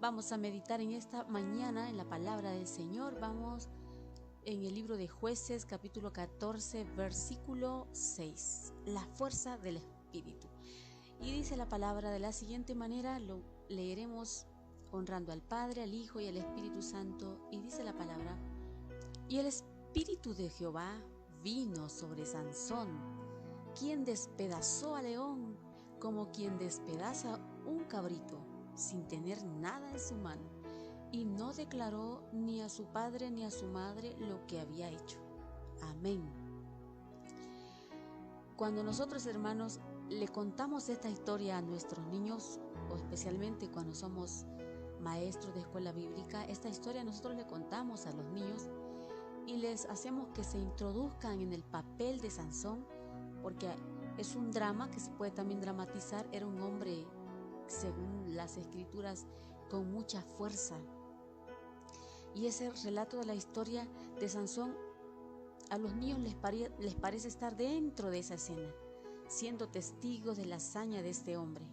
Vamos a meditar en esta mañana en la palabra del Señor. Vamos en el libro de Jueces, capítulo 14, versículo 6. La fuerza del Espíritu. Y dice la palabra de la siguiente manera, lo leeremos honrando al Padre, al Hijo y al Espíritu Santo. Y dice la palabra: y el Espíritu de Jehová vino sobre Sansón, quien despedazó al león como quien despedaza un cabrito, sin tener nada en su mano, y no declaró ni a su padre ni a su madre lo que había hecho. Amén. Cuando nosotros, hermanos, le contamos esta historia a nuestros niños, o especialmente cuando somos maestros de escuela bíblica, esta historia nosotros le contamos a los niños y les hacemos que se introduzcan en el papel de Sansón, porque es un drama que se puede también dramatizar. Era un hombre, según las escrituras, con mucha fuerza. Y ese relato de la historia de Sansón, a los niños les parece estar dentro de esa escena, siendo testigos de la hazaña de este hombre.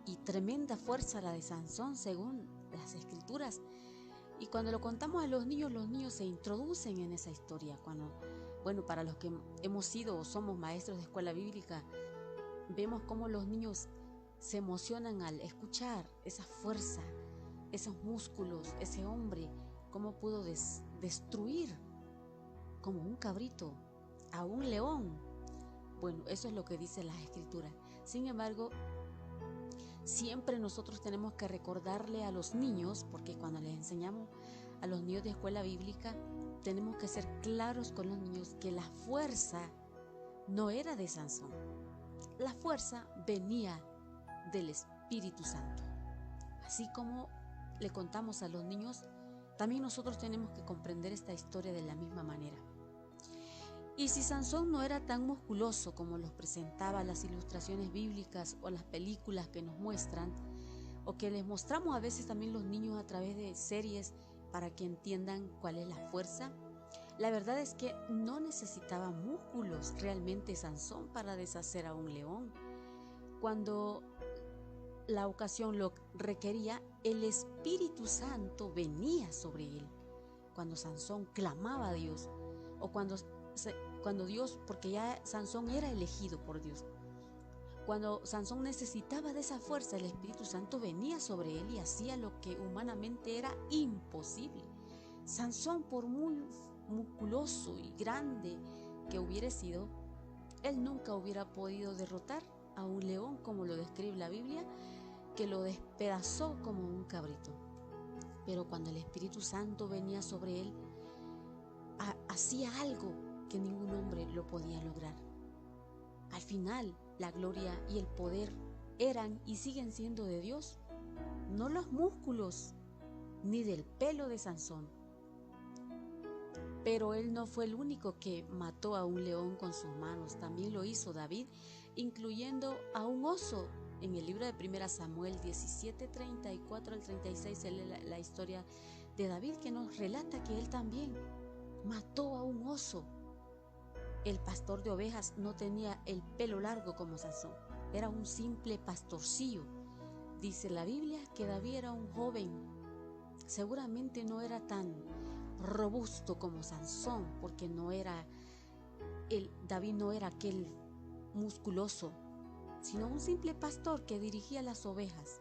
Y tremenda fuerza la de Sansón, según las escrituras. Y cuando lo contamos a los niños se introducen en esa historia. Para los que hemos sido o somos maestros de escuela bíblica, vemos cómo los niños se emocionan al escuchar esa fuerza, esos músculos, ese hombre, cómo pudo destruir como un cabrito a un león. Bueno, eso es lo que dice las escrituras. Sin embargo, siempre nosotros tenemos que recordarle a los niños, porque cuando les enseñamos a los niños de escuela bíblica, tenemos que ser claros con los niños que la fuerza no era de Sansón. La fuerza venía del Espíritu Santo. Así como le contamos a los niños, también nosotros tenemos que comprender esta historia de la misma manera. Y si Sansón no era tan musculoso como los presentaba las ilustraciones bíblicas o las películas que nos muestran, o que les mostramos a veces también los niños a través de series para que entiendan cuál es la fuerza, la verdad es que no necesitaba músculos realmente Sansón para deshacer a un león. Cuando la ocasión lo requería, el Espíritu Santo venía sobre él. Cuando Sansón clamaba a Dios, o cuando Dios, porque ya Sansón era elegido por Dios, cuando Sansón necesitaba de esa fuerza, el Espíritu Santo venía sobre él y hacía lo que humanamente era imposible. Sansón, por muy musculoso y grande que hubiera sido, él nunca hubiera podido derrotar a un león, como lo describe la Biblia, que lo despedazó como un cabrito. Pero cuando el Espíritu Santo venía sobre él, hacía algo que ningún hombre lo podía lograr. Al final, la gloria y el poder eran y siguen siendo de Dios, no los músculos ni del pelo de Sansón. Pero él no fue el único que mató a un león con sus manos. También lo hizo David, incluyendo a un oso. En el libro de 1 Samuel 17, 34 al 36 se lee la historia de David, que nos relata que él también mató a un oso. El pastor de ovejas no tenía el pelo largo como Sansón, era un simple pastorcillo. Dice la Biblia que David era un joven, seguramente no era tan robusto como Sansón, porque David no era aquel musculoso, sino un simple pastor que dirigía las ovejas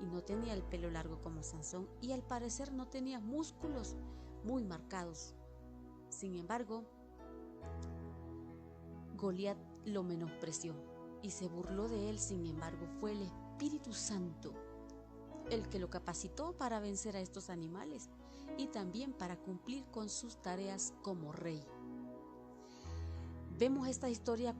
y no tenía el pelo largo como Sansón, y al parecer no tenía músculos muy marcados. Sin embargo, Goliat lo menospreció y se burló de él. Sin embargo, fue el Espíritu Santo el que lo capacitó para vencer a estos animales y también para cumplir con sus tareas como rey. Vemos esta historia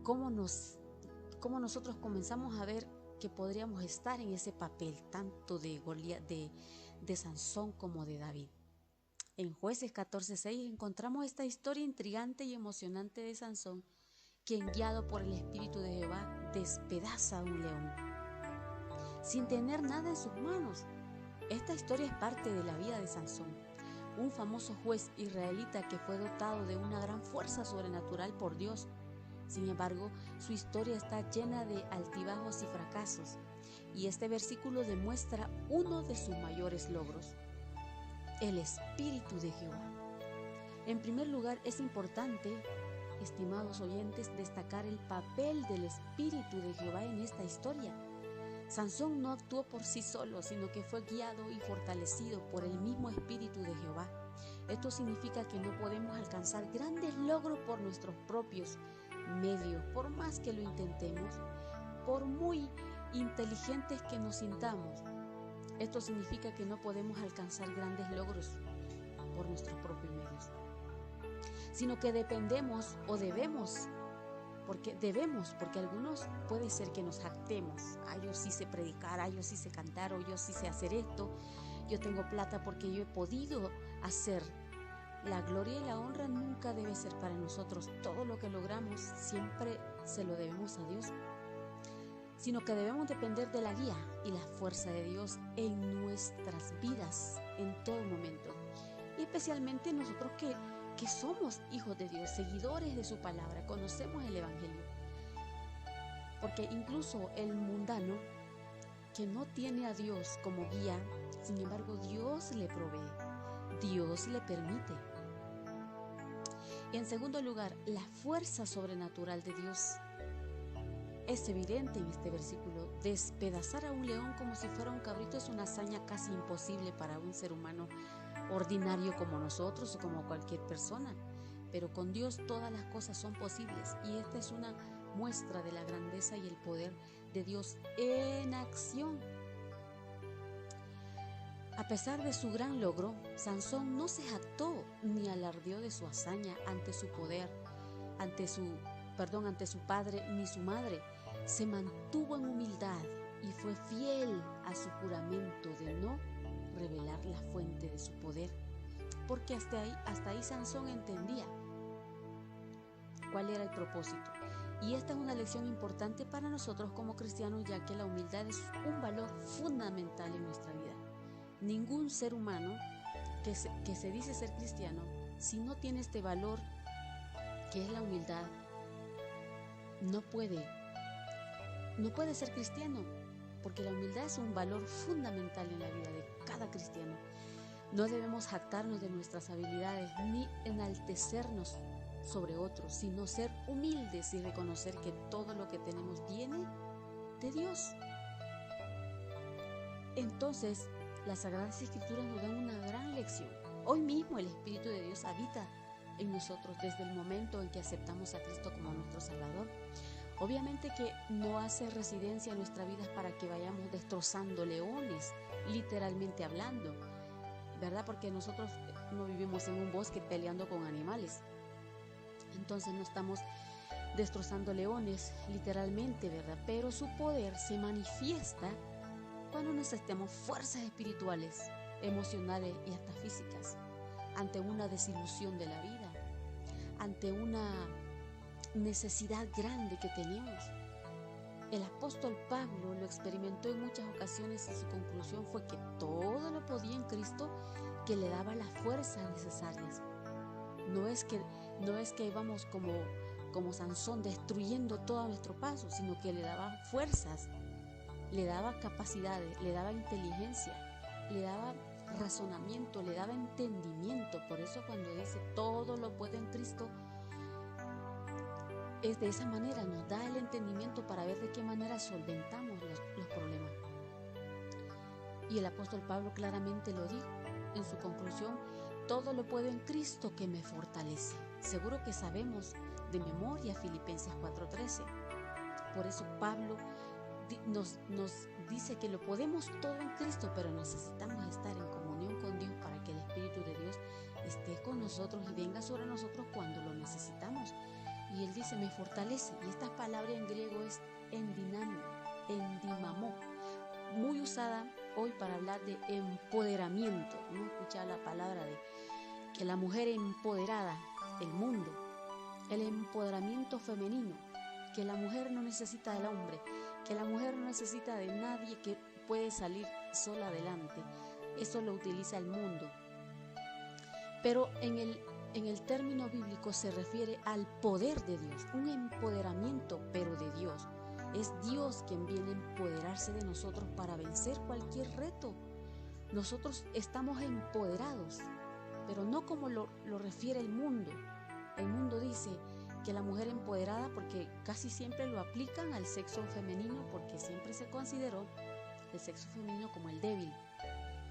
cómo nosotros comenzamos a ver que podríamos estar en ese papel tanto de Goliat, de Sansón como de David. En Jueces 14:6 encontramos esta historia intrigante y emocionante de Sansón, quien, guiado por el Espíritu de Jehová, despedaza a un león sin tener nada en sus manos. Esta historia es parte de la vida de Sansón, un famoso juez israelita que fue dotado de una gran fuerza sobrenatural por Dios. Sin embargo, su historia está llena de altibajos y fracasos, Y este versículo demuestra uno de sus mayores logros: el Espíritu de Jehová. En primer lugar, es importante, estimados oyentes, destacar el papel del Espíritu de Jehová en esta historia. Sansón no actuó por sí solo, sino que fue guiado y fortalecido por el mismo Espíritu de Jehová. Esto significa que no podemos alcanzar grandes logros por nuestros propios medios, por más que lo intentemos, por muy inteligentes que nos sintamos. Esto significa que no podemos alcanzar grandes logros por nuestros propios medios, sino que dependemos o debemos, porque algunos puede ser que nos jactemos: yo sí sé predicar, yo sí sé cantar, o yo sí sé hacer esto, yo tengo plata porque yo he podido hacer. La gloria y la honra nunca debe ser para nosotros. Todo lo que logramos siempre se lo debemos a Dios, sino que debemos depender de la guía y la fuerza de Dios en nuestras vidas en todo momento, y especialmente nosotros que somos hijos de Dios, seguidores de su palabra, conocemos el Evangelio. Porque incluso el mundano que no tiene a Dios como guía, sin embargo Dios le provee, Dios le permite. Y en segundo lugar, la fuerza sobrenatural de Dios es evidente en este versículo. Despedazar a un león como si fuera un cabrito es una hazaña casi imposible para un ser humano ordinario como nosotros o como cualquier persona, pero con Dios todas las cosas son posibles, y esta es una muestra de la grandeza y el poder de Dios en acción. A pesar de su gran logro, Sansón no se jactó ni alardeó de su hazaña ante su poder, ante su padre ni su madre. Se mantuvo en humildad y fue fiel a su juramento de no revelar la fuente de su poder, porque hasta ahí Sansón entendía cuál era el propósito. Y esta es una lección importante para nosotros como cristianos, ya que la humildad es un valor fundamental en nuestra vida. Ningún ser humano que se dice ser cristiano, si no tiene este valor que es la humildad, no puede ser cristiano, porque la humildad es un valor fundamental en la vida de cada cristiano. No debemos jactarnos de nuestras habilidades ni enaltecernos sobre otros, sino ser humildes y reconocer que todo lo que tenemos viene de Dios. Entonces, las Sagradas Escrituras nos dan una gran lección. Hoy mismo el Espíritu de Dios habita en nosotros desde el momento en que aceptamos a Cristo como nuestro Salvador. Obviamente que no hace residencia en nuestra vida para que vayamos destrozando leones, literalmente hablando, ¿verdad? Porque nosotros no vivimos en un bosque peleando con animales. Entonces no estamos destrozando leones, literalmente, ¿verdad? Pero su poder se manifiesta cuando necesitemos fuerzas espirituales, emocionales y hasta físicas, ante una desilusión de la vida, ante una necesidad grande que tenemos. El apóstol Pablo lo experimentó en muchas ocasiones y su conclusión fue que todo lo podía en Cristo, que le daba las fuerzas necesarias. No es que íbamos como Sansón destruyendo todo a nuestro paso, sino que le daba fuerzas, le daba capacidades, le daba inteligencia, le daba razonamiento, le daba entendimiento. Por eso cuando dice todo lo puedo en Cristo, es de esa manera, nos da el entendimiento para ver de qué manera solventamos los problemas. Y el apóstol Pablo claramente lo dijo en su conclusión: todo lo puedo en Cristo que me fortalece. Seguro que sabemos de memoria Filipenses 4:13. Por eso Pablo nos dice que lo podemos todo en Cristo, pero necesitamos estar en comunión con Dios para que el Espíritu de Dios esté con nosotros y venga sobre nosotros cuando lo necesitamos. Y él dice, me fortalece. Y esta palabra en griego es endimamó, muy usada hoy para hablar de empoderamiento. ¿No? Escuchar la palabra de que la mujer empoderada, el mundo, el empoderamiento femenino, que la mujer no necesita del hombre, que la mujer no necesita de nadie, que puede salir sola adelante. Eso lo utiliza el mundo. Pero en el término bíblico se refiere al poder de Dios, un empoderamiento pero de Dios. Es Dios quien viene a empoderarse de nosotros para vencer cualquier reto. Nosotros estamos empoderados, pero no como lo refiere el mundo. El mundo dice que la mujer empoderada, porque casi siempre lo aplican al sexo femenino, porque siempre se consideró el sexo femenino como el débil.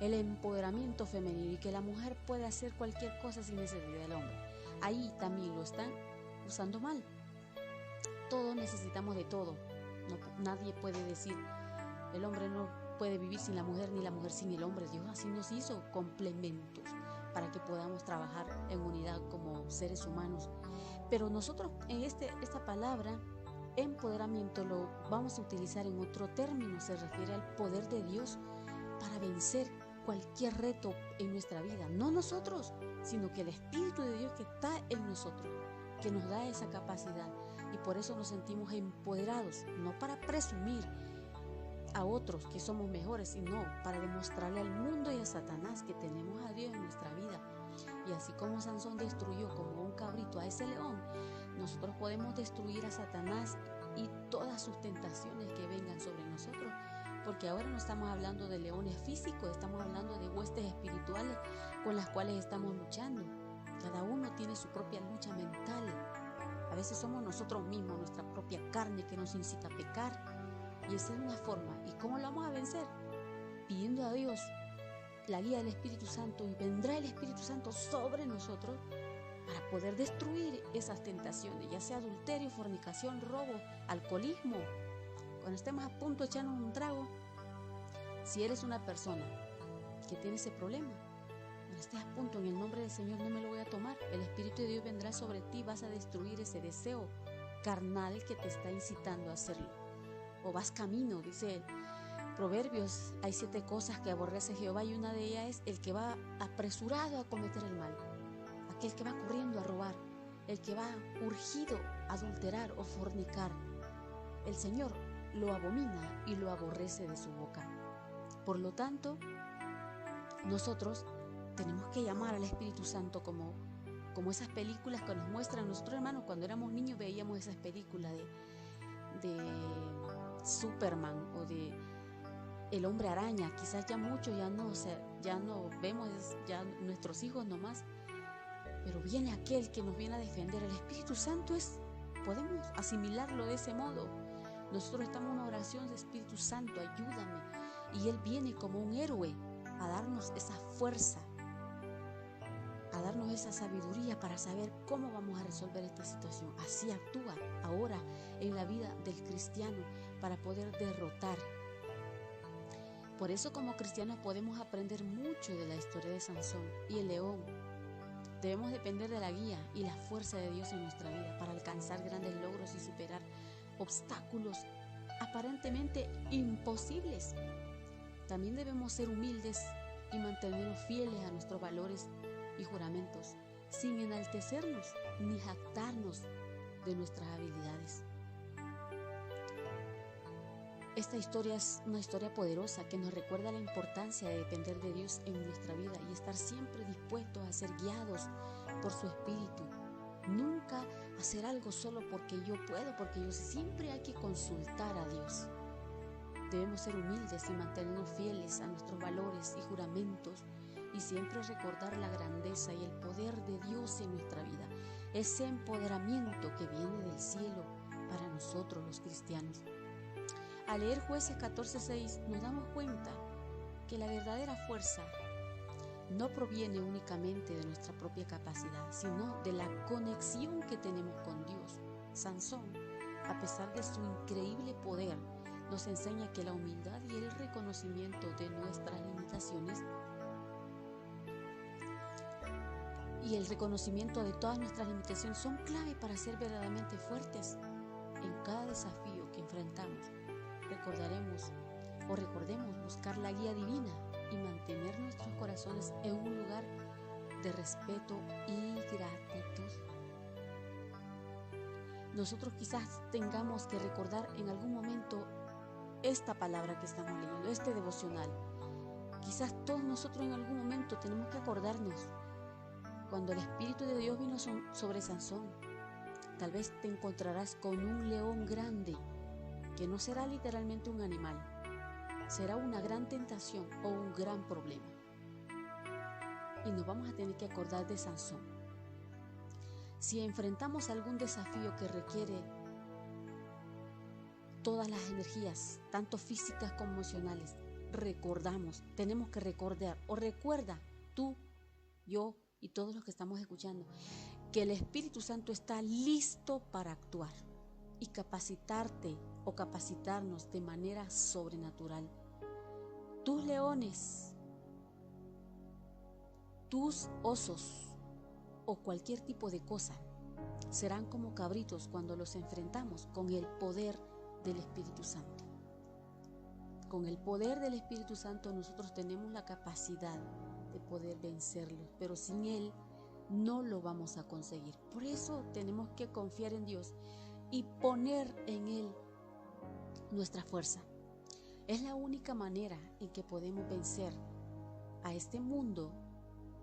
El empoderamiento femenino y que la mujer puede hacer cualquier cosa sin necesidad del hombre. Ahí también lo están usando mal. Todos necesitamos de todo. Nadie puede decir el hombre no puede vivir sin la mujer ni la mujer sin el hombre. Dios así nos hizo complementos para que podamos trabajar en unidad como seres humanos. Pero nosotros en esta palabra empoderamiento lo vamos a utilizar en otro término. Se refiere al poder de Dios para vencer cualquier reto en nuestra vida. No nosotros, sino que el Espíritu de Dios que está en nosotros, que nos da esa capacidad. Y por eso nos sentimos empoderados, no para presumir a otros que somos mejores, sino para demostrarle al mundo y a Satanás que tenemos a Dios en nuestra vida. Y así como Sansón destruyó como un cabrito a ese león, nosotros podemos destruir a Satanás y todas sus tentaciones que vengan sobre nosotros, porque ahora no estamos hablando de leones físicos, estamos hablando de huestes espirituales con las cuales estamos luchando. Cada uno tiene su propia lucha mental. A veces somos nosotros mismos, nuestra propia carne que nos incita a pecar. Y esa es una forma. ¿Y cómo lo vamos a vencer? Pidiendo a Dios la guía del Espíritu Santo, y vendrá el Espíritu Santo sobre nosotros para poder destruir esas tentaciones, ya sea adulterio, fornicación, robo, alcoholismo. Cuando estemos a punto de echarnos un trago, si eres una persona que tiene ese problema, cuando estés a punto, en el nombre del Señor no me lo voy a tomar. El Espíritu de Dios vendrá sobre ti, vas a destruir ese deseo carnal que te está incitando a hacerlo. O vas camino, dice Proverbios, hay 7 cosas que aborrece Jehová y una de ellas es el que va apresurado a cometer el mal, aquel que va corriendo a robar, el que va urgido a adulterar o fornicar. El Señor lo abomina y lo aborrece de su boca. Por lo tanto, nosotros tenemos que llamar al Espíritu Santo como esas películas que nos muestran. Nosotros, hermanos, cuando éramos niños veíamos esas películas de Superman o de el hombre araña. Quizás ya mucho ya no vemos, ya nuestros hijos nomás, pero viene aquel que nos viene a defender. El Espíritu Santo podemos asimilarlo de ese modo. Nosotros estamos en una oración de Espíritu Santo, ayúdame, y Él viene como un héroe a darnos esa fuerza, a darnos esa sabiduría para saber cómo vamos a resolver esta situación. Así actúa ahora en la vida del cristiano para poder derrotar. Por eso, como cristianos, podemos aprender mucho de la historia de Sansón y el león. Debemos depender de la guía y la fuerza de Dios en nuestra vida para alcanzar grandes logros y superar obstáculos aparentemente imposibles. También debemos ser humildes y mantenernos fieles a nuestros valores y juramentos, sin enaltecernos ni jactarnos de nuestras habilidades. Esta historia es una historia poderosa que nos recuerda la importancia de depender de Dios en nuestra vida y estar siempre dispuestos a ser guiados por su Espíritu. Nunca hacer algo solo porque yo puedo, porque yo sé. Siempre hay que consultar a Dios. Debemos ser humildes y mantenernos fieles a nuestros valores y juramentos y siempre recordar la grandeza y el poder de Dios en nuestra vida. Ese empoderamiento que viene del cielo para nosotros los cristianos. Al leer Jueces 14:6 nos damos cuenta que la verdadera fuerza no proviene únicamente de nuestra propia capacidad, sino de la conexión que tenemos con Dios. Sansón, a pesar de su increíble poder, nos enseña que la humildad y el reconocimiento de nuestras limitaciones y el reconocimiento de todas nuestras limitaciones son clave para ser verdaderamente fuertes en cada desafío que enfrentamos. Recordemos buscar la guía divina y mantener nuestros corazones en un lugar de respeto y gratitud. Nosotros quizás tengamos que recordar en algún momento esta palabra que estamos leyendo, este devocional. Quizás todos nosotros en algún momento tenemos que acordarnos cuando el Espíritu de Dios vino sobre Sansón. Tal vez te encontrarás con un león grande que no será literalmente un animal, será una gran tentación o un gran problema. Y nos vamos a tener que acordar de Sansón. Si enfrentamos algún desafío que requiere todas las energías, tanto físicas como emocionales, tenemos que recordar, o recuerda tú, yo y todos los que estamos escuchando, que el Espíritu Santo está listo para actuar y capacitarte o capacitarnos de manera sobrenatural. Tus leones, tus osos o cualquier tipo de cosa serán como cabritos cuando los enfrentamos con el poder del Espíritu Santo. Con el poder del Espíritu Santo nosotros tenemos la capacidad de poder vencerlos, pero sin Él no lo vamos a conseguir. Por eso tenemos que confiar en Dios y poner en Él nuestra fuerza. Es la única manera en que podemos vencer a este mundo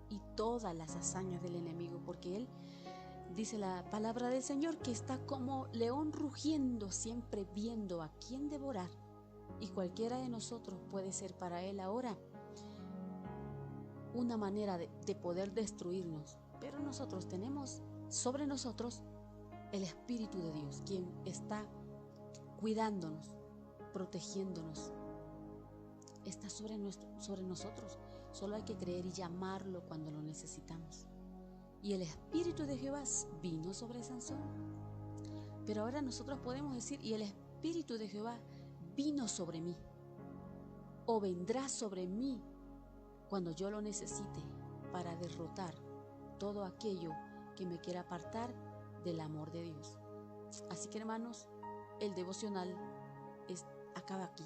y todas las hazañas del enemigo, porque Él, dice la palabra del Señor, que está como león rugiendo, siempre viendo a quién devorar. Y cualquiera de nosotros puede ser para Él ahora una manera de poder destruirnos. Pero nosotros tenemos sobre nosotros el Espíritu de Dios, quien está cuidándonos, protegiéndonos. Está sobre nosotros. Solo hay que creer y llamarlo cuando lo necesitamos. Y el Espíritu de Jehová vino sobre Sansón. Pero ahora nosotros podemos decir, y el Espíritu de Jehová vino sobre mí, o vendrá sobre mí cuando yo lo necesite para derrotar todo aquello que me quiera apartar del amor de Dios. Así que, hermanos, el devocional acaba aquí.